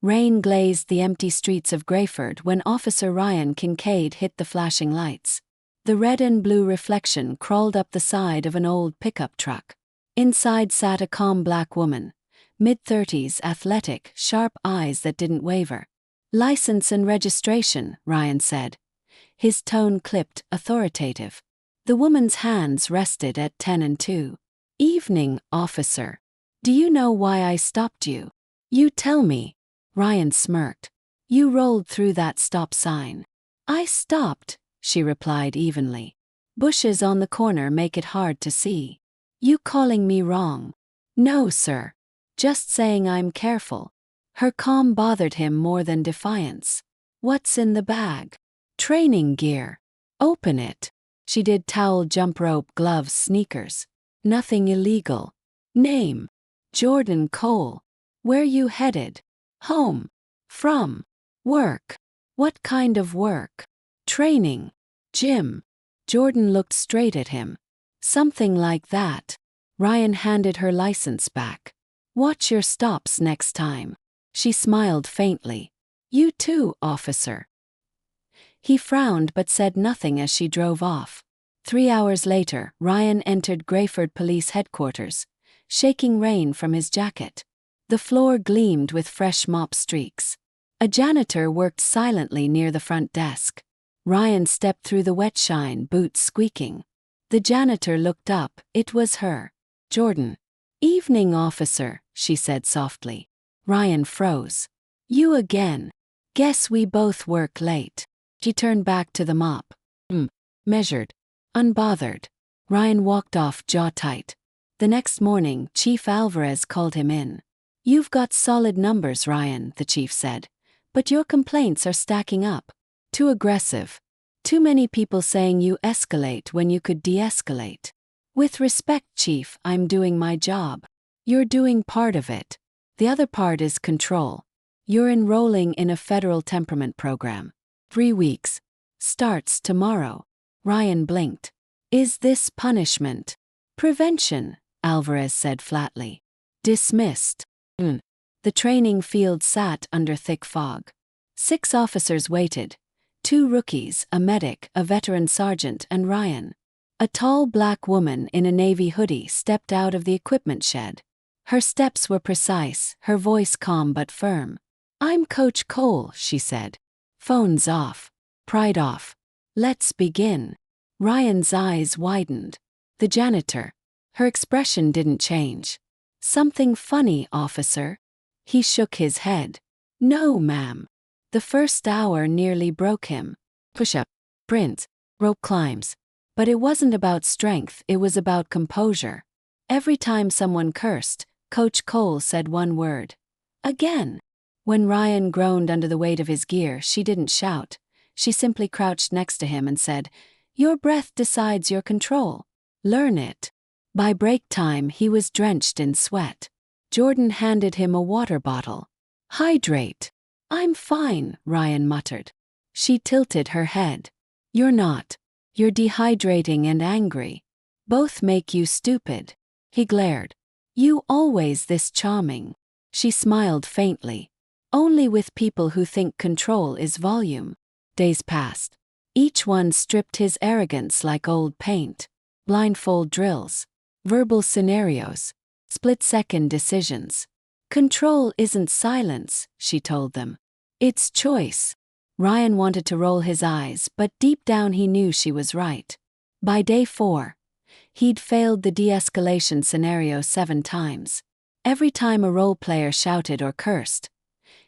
Rain glazed the empty streets of Grayford when Officer Ryan Kincaid hit the flashing lights. The red and blue reflection crawled up the side of an old pickup truck. Inside sat a calm black woman, mid-30s, athletic, sharp eyes that didn't waver. "License and registration," Ryan said, his tone clipped, authoritative. The woman's hands rested at 10 and 2. "Evening, officer. Do you know why I stopped you?" "You tell me." Ryan smirked. "You rolled through that stop sign." "I stopped," she replied evenly. "Bushes on the corner make it hard to see." "You calling me wrong?" "No, sir. Just saying I'm careful." Her calm bothered him more than defiance. "What's in the bag?" "Training gear." "Open it." She did. Towel, jump rope, gloves, sneakers. "Nothing illegal." "Name?" "Jordan Cole." "Where you headed?" "Home." "From?" "Work." "What kind of work?" "Training." "Gym." Jordan looked straight at him. "Something like that." Ryan handed her license back. "Watch your stops next time." She smiled faintly. "You too, officer." He frowned but said nothing as she drove off. 3 hours later, Ryan entered Grayford Police Headquarters, shaking rain from his jacket. The floor gleamed with fresh mop streaks. A janitor worked silently near the front desk. Ryan stepped through the wet shine, boots squeaking. The janitor looked up. It was her. "Jordan." "Evening, officer," she said softly. Ryan froze. "You again. Guess we both work late." She turned back to the mop. Measured. Unbothered. Ryan walked off, jaw tight. The next morning, Chief Alvarez called him in. "You've got solid numbers, Ryan," the chief said. "But your complaints are stacking up. Too aggressive. Too many people saying you escalate when you could de-escalate." "With respect, Chief, I'm doing my job." "You're doing part of it. The other part is control. You're enrolling in a federal temperament program. 3 weeks. Starts tomorrow." Ryan blinked. "Is this punishment?" "Prevention," Alvarez said flatly. "Dismissed." The training field sat under thick fog. 6 officers waited. 2 rookies, a medic, a veteran sergeant, and Ryan. A tall black woman in a navy hoodie stepped out of the equipment shed. Her steps were precise, her voice calm but firm. "I'm Coach Cole," she said. "Phones off. Pride off. Let's begin." Ryan's eyes widened. The janitor. Her expression didn't change. "Something funny, officer?" He shook his head. "No, ma'am." The first hour nearly broke him. Push-up, sprint, rope climbs. But it wasn't about strength, it was about composure. Every time someone cursed, Coach Cole said one word. "Again." When Ryan groaned under the weight of his gear, she didn't shout. She simply crouched next to him and said, "Your breath decides your control. Learn it." By break time, he was drenched in sweat. Jordan handed him a water bottle. "Hydrate." "I'm fine," Ryan muttered. She tilted her head. "You're not. You're dehydrating and angry. Both make you stupid." He glared. "You always this charming." She smiled faintly. "Only with people who think control is volume." Days passed. Each one stripped his arrogance like old paint. Blindfold drills. Verbal scenarios. Split-second decisions. "Control isn't silence," she told them. "It's choice." Ryan wanted to roll his eyes, but deep down he knew she was right. By day 4, he'd failed the de-escalation scenario 7 times. Every time a role player shouted or cursed,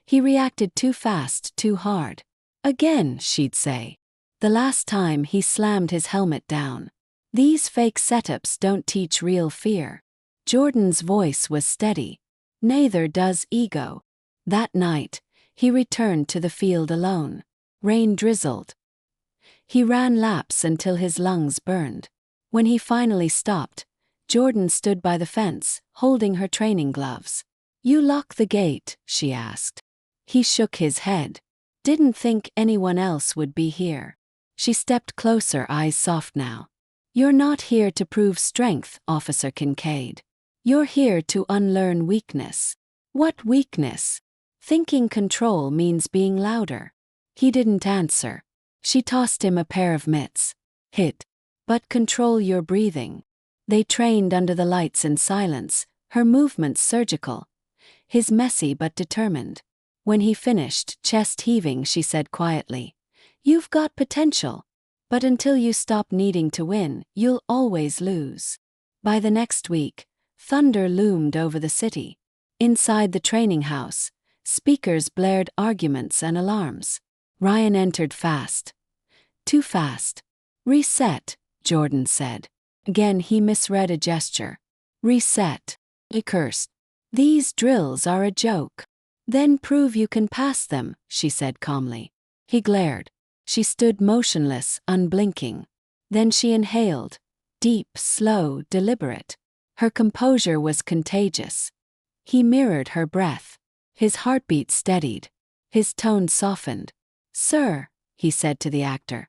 he reacted too fast, too hard. "Again," she'd say. The last time, he slammed his helmet down. "These fake setups don't teach real fear." Jordan's voice was steady. "Neither does ego." That night, he returned to the field alone. Rain drizzled. He ran laps until his lungs burned. When he finally stopped, Jordan stood by the fence, holding her training gloves. "You lock the gate?" she asked. He shook his head. "Didn't think anyone else would be here." She stepped closer, eyes soft now. "You're not here to prove strength, Officer Kincaid. You're here to unlearn weakness." "What weakness?" Thinking control means being louder. He didn't answer. She tossed him a pair of mitts. Hit. But control your breathing. They trained under the lights in silence, her movements surgical. His messy but determined. When he finished, chest heaving, she said quietly, "You've got potential. But until you stop needing to win, you'll always lose." By the next week, thunder loomed over the city. Inside the training house, speakers blared arguments and alarms. Ryan entered fast. Too fast. "Reset," Jordan said. Again he misread a gesture. "Reset," he cursed. "These drills are a joke." "Then prove you can pass them," she said calmly. He glared. She stood motionless, unblinking. Then she inhaled. Deep, slow, deliberate. Her composure was contagious. He mirrored her breath. His heartbeat steadied. His tone softened. "Sir," he said to the actor,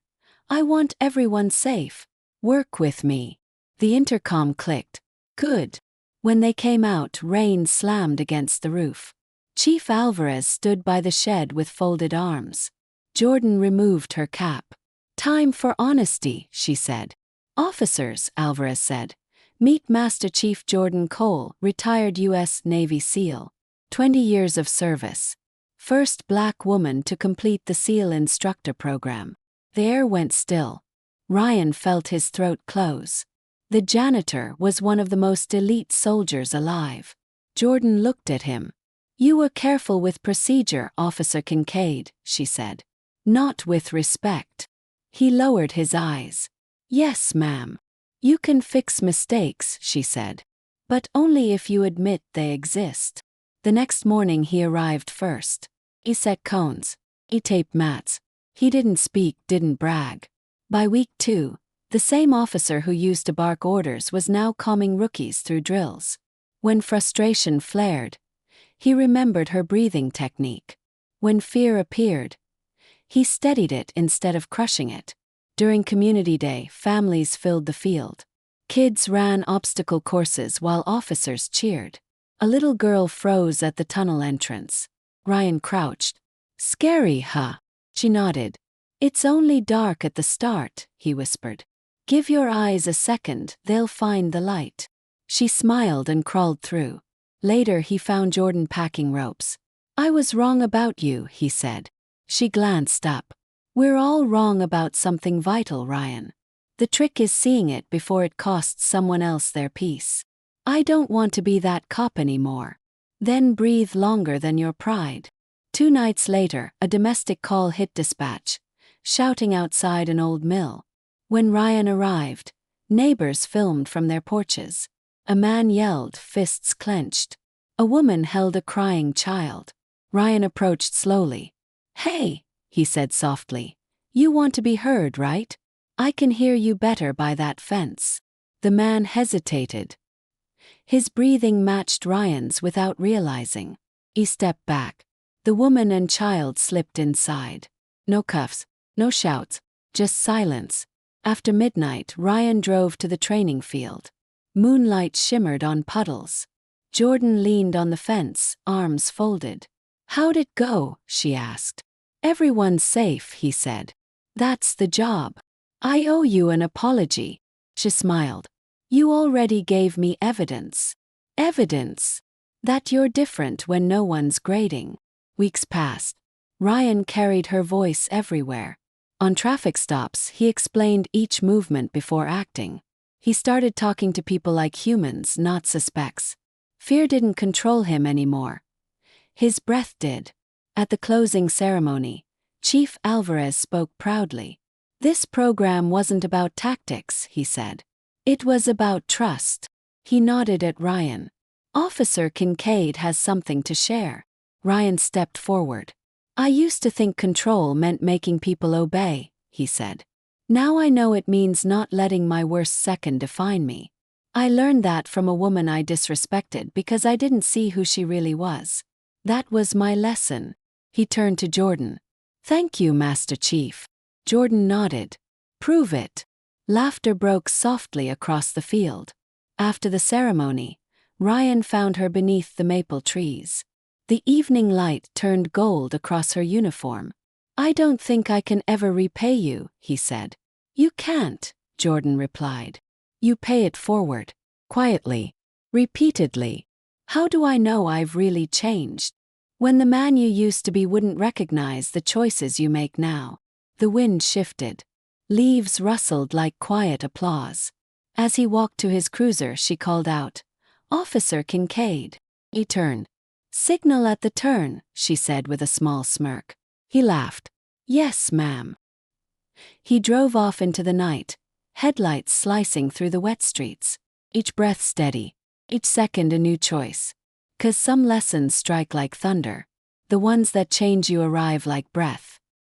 "I want everyone safe. Work with me." The intercom clicked. "Good." When they came out, rain slammed against the roof. Chief Alvarez stood by the shed with folded arms. Jordan removed her cap. "Time for honesty," she said. "Officers," Alvarez said. "Meet Master Chief Jordan Cole, retired U.S. Navy SEAL. 20 years of service. First black woman to complete the SEAL instructor program." The air went still. Ryan felt his throat close. The janitor was one of the most elite soldiers alive. Jordan looked at him. "You were careful with procedure, Officer Kincaid," she said. "Not with respect." He lowered his eyes. "Yes, ma'am. You can fix mistakes," she said. "But only if you admit they exist." The next morning he arrived first. He set cones. He taped mats. He didn't speak, didn't brag. By week 2, the same officer who used to bark orders was now calming rookies through drills. When frustration flared, he remembered her breathing technique. When fear appeared, he steadied it instead of crushing it. During Community Day, families filled the field. Kids ran obstacle courses while officers cheered. A little girl froze at the tunnel entrance. Ryan crouched. "Scary, huh?" She nodded. "It's only dark at the start," he whispered. "Give your eyes a second, they'll find the light." She smiled and crawled through. Later he found Jordan packing ropes. "I was wrong about you," he said. She glanced up. "We're all wrong about something vital, Ryan. The trick is seeing it before it costs someone else their peace. I don't want to be that cop anymore." Then breathe longer than your pride. 2 nights later, a domestic call hit dispatch, shouting outside an old mill. When Ryan arrived, neighbors filmed from their porches. A man yelled, fists clenched. A woman held a crying child. Ryan approached slowly. "Hey," he said softly. "You want to be heard, right? I can hear you better by that fence." The man hesitated. His breathing matched Ryan's without realizing. He stepped back. The woman and child slipped inside. No cuffs, no shouts, just silence. After midnight, Ryan drove to the training field. Moonlight shimmered on puddles. Jordan leaned on the fence, arms folded. "How'd it go?" she asked. "Everyone's safe," he said. "That's the job. I owe you an apology." She smiled. "You already gave me evidence." "Evidence? That you're different when no one's grading." Weeks passed. Ryan carried her voice everywhere. On traffic stops, he explained each movement before acting. He started talking to people like humans, not suspects. Fear didn't control him anymore. His breath did. At the closing ceremony, Chief Alvarez spoke proudly. "This program wasn't about tactics," he said. "It was about trust." He nodded at Ryan. "Officer Kincaid has something to share." Ryan stepped forward. "I used to think control meant making people obey," he said. "Now I know it means not letting my worst second define me. I learned that from a woman I disrespected because I didn't see who she really was. That was my lesson." He turned to Jordan. "Thank you, Master Chief." Jordan nodded. "Prove it." Laughter broke softly across the field. After the ceremony, Ryan found her beneath the maple trees. The evening light turned gold across her uniform. "I don't think I can ever repay you," he said. "You can't," Jordan replied. "You pay it forward. Quietly. Repeatedly. How do I know I've really changed? When the man you used to be wouldn't recognize the choices you make now." The wind shifted. Leaves rustled like quiet applause. As he walked to his cruiser, she called out, "Officer Kincaid." He turned. "Signal at the turn," she said with a small smirk. He laughed. "Yes, ma'am." He drove off into the night, headlights slicing through the wet streets. Each breath steady, each second a new choice. 'Cause some lessons strike like thunder. The ones that change you arrive like breath.